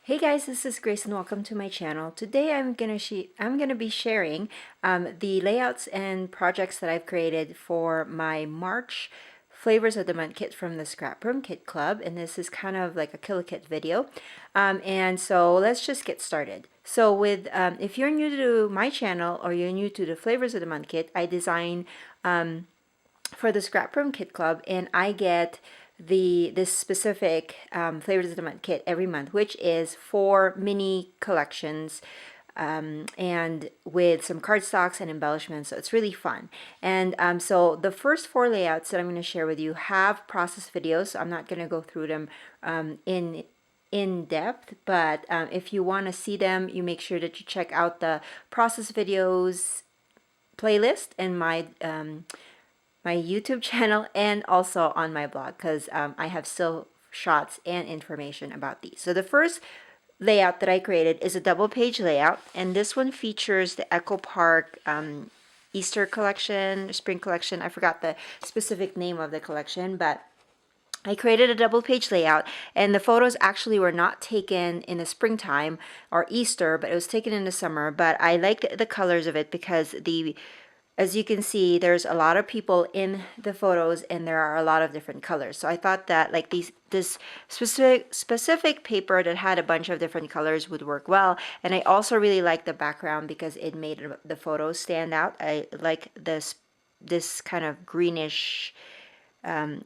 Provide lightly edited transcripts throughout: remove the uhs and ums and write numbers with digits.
Hey guys, this is Grace and welcome to my channel. Today I'm gonna be sharing the layouts and projects that I've created for my March Flavors of the Month kit from the ScrapRoom Kit Club, and this is kind of like a kill kit video. And so let's just get started. So with if you're new to my channel or you're new to the Flavors of the Month kit, I design for the ScrapRoom Kit Club, and I get this specific Flavors of the Month kit every month, which is 4 mini collections and with some cardstocks and embellishments, so it's really fun. And so the first 4 layouts that I'm going to share with you have process videos, so I'm not going to go through them in depth, but if you want to see them, you make sure that you check out the process videos playlist and my YouTube channel and also on my blog, because I have still shots and information about these. So the first layout that I created is a double page layout, and this one features the Echo Park Easter collection, spring collection. I forgot the specific name of the collection, but I created a double page layout, and the photos actually were not taken in the springtime or Easter, but it was taken in the summer. But I liked the colors of it because as you can see, there's a lot of people in the photos and there are a lot of different colors. So I thought that like this specific paper that had a bunch of different colors would work well. And I also really like the background because it made the photos stand out. I like this kind of greenish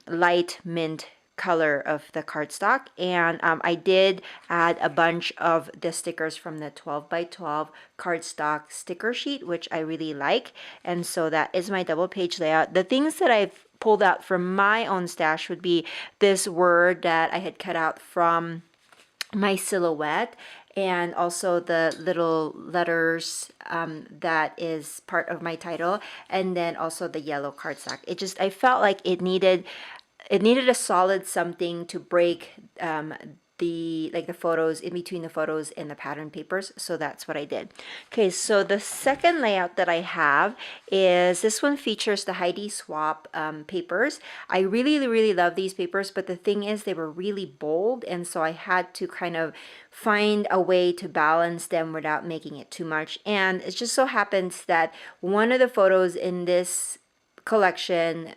light mint color of the cardstock, and I did add a bunch of the stickers from the 12 by 12 cardstock sticker sheet, which I really like, and so that is my double page layout. The things that I've pulled out from my own stash would be this word that I had cut out from my silhouette, and also the little letters that is part of my title, and then also the yellow cardstock. I felt like it needed a solid something to break the photos in between the photos and the pattern papers, so that's what I did. Okay, so the second layout that I have is this one features the Heidi Swapp papers. I really love these papers, but the thing is they were really bold, and so I had to kind of find a way to balance them without making it too much. And it just so happens that one of the photos in this collection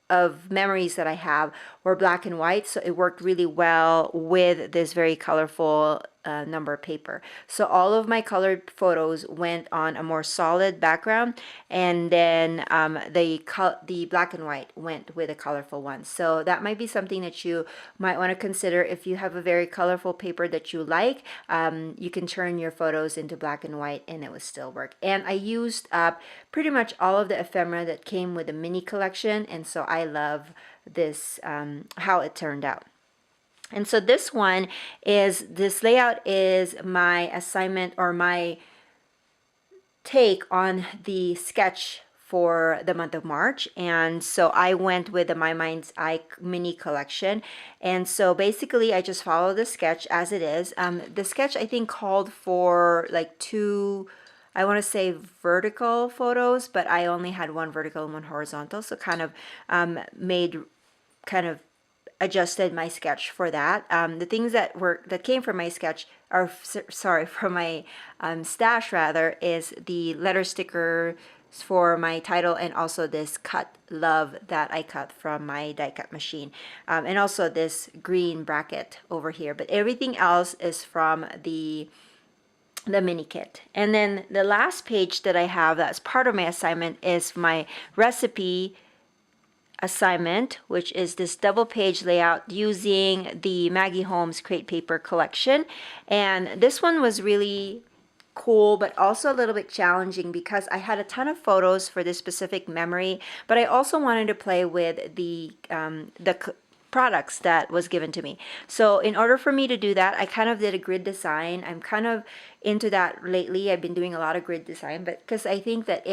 of memories that I have were black and white, so it worked really well with this very colorful number paper. So all of my colored photos went on a more solid background, and then the black and white went with a colorful one. So that might be something that you might want to consider. If you have a very colorful paper that you like, you can turn your photos into black and white and it will still work. And I used up pretty much all of the ephemera that came with the mini collection, and so I love this how it turned out. And so this layout is my assignment or my take on the sketch for the month of March. And so I went with the My Mind's Eye mini collection. And so basically I just followed the sketch as it is. The sketch I think called for like 2, I want to say vertical photos, but I only had 1 vertical and 1 horizontal. So kind of adjusted my sketch for that. The things that came from my sketch, or sorry, from my stash rather, is the letter sticker for my title, and also this cut love that I cut from my die cut machine, and also this green bracket over here. But everything else is from the mini kit. And then the last page that I have that's part of my assignment is my recipe assignment, which is this double page layout using the Maggie Holmes Crate Paper collection. And this one was really cool, but also a little bit challenging because I had a ton of photos for this specific memory, but I also wanted to play with the products that was given to me. So in order for me to do that, I kind of did a grid design. I'm kind of into that lately. I've been doing a lot of grid design, but because I think that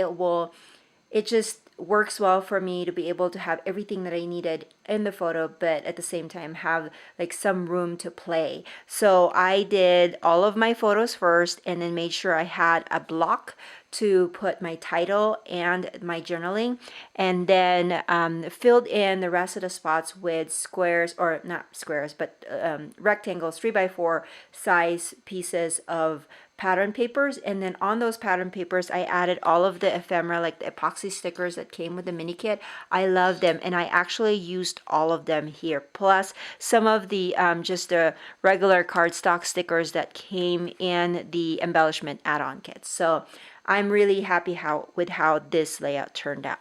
it just works well for me to be able to have everything that I needed in the photo, but at the same time have like some room to play. So I did all of my photos first and then made sure I had a block to put my title and my journaling, and then filled in the rest of the spots with squares, or not squares, but rectangles, 3x4 size pieces of pattern papers. And then on those pattern papers, I added all of the ephemera, like the epoxy stickers that came with the mini kit. I love them, and I actually used all of them here, plus some of the just the regular cardstock stickers that came in the embellishment add-on kits. So I'm really happy with how this layout turned out.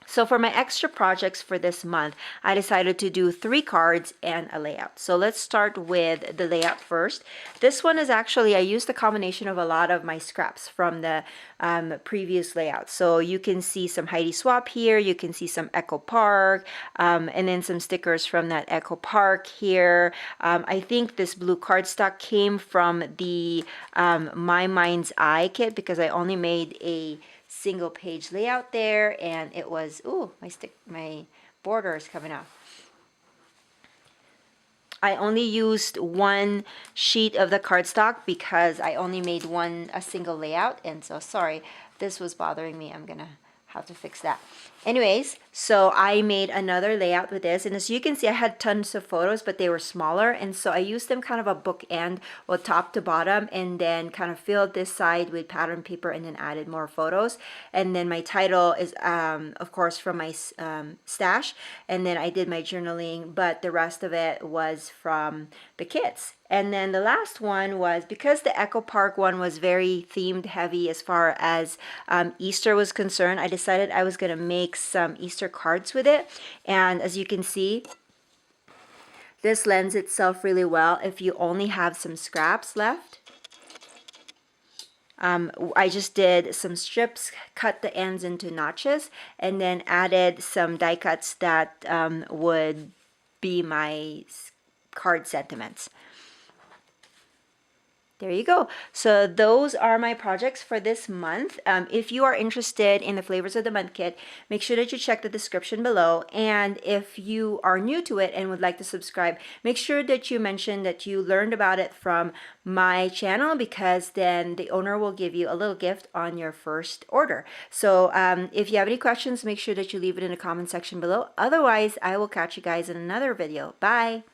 So for my extra projects for this month, I decided to do 3 cards and a layout. So let's start with the layout first. This one is actually, I used a combination of a lot of my scraps from the previous layout. So you can see some Heidi Swapp here, you can see some Echo Park, and then some stickers from that Echo Park here. I think this blue cardstock came from the My Mind's Eye kit, because I only made a single page layout there, and it was, ooh, my border is coming off. I only used 1 sheet of the cardstock because I only made a single layout, and so sorry, this was bothering me. I'm gonna have to fix that. Anyways, so I made another layout with this, and as you can see, I had tons of photos, but they were smaller, and so I used them kind of a bookend, well, top to bottom, and then kind of filled this side with pattern paper, and then added more photos. And then my title is of course from my stash, and then I did my journaling, but the rest of it was from the kits. And then the last one was, because the Echo Park one was very themed heavy as far as Easter was concerned, I decided I was going to make some Easter cards with it. And as you can see, this lends itself really well if you only have some scraps left. I just did some strips, cut the ends into notches, and then added some die cuts that would be my card sentiments. There you go. So those are my projects for this month. If you are interested in the Flavors of the Month kit, make sure that you check the description below. And if you are new to it and would like to subscribe, make sure that you mention that you learned about it from my channel, because then the owner will give you a little gift on your first order. So if you have any questions, make sure that you leave it in the comment section below. Otherwise, I will catch you guys in another video. Bye.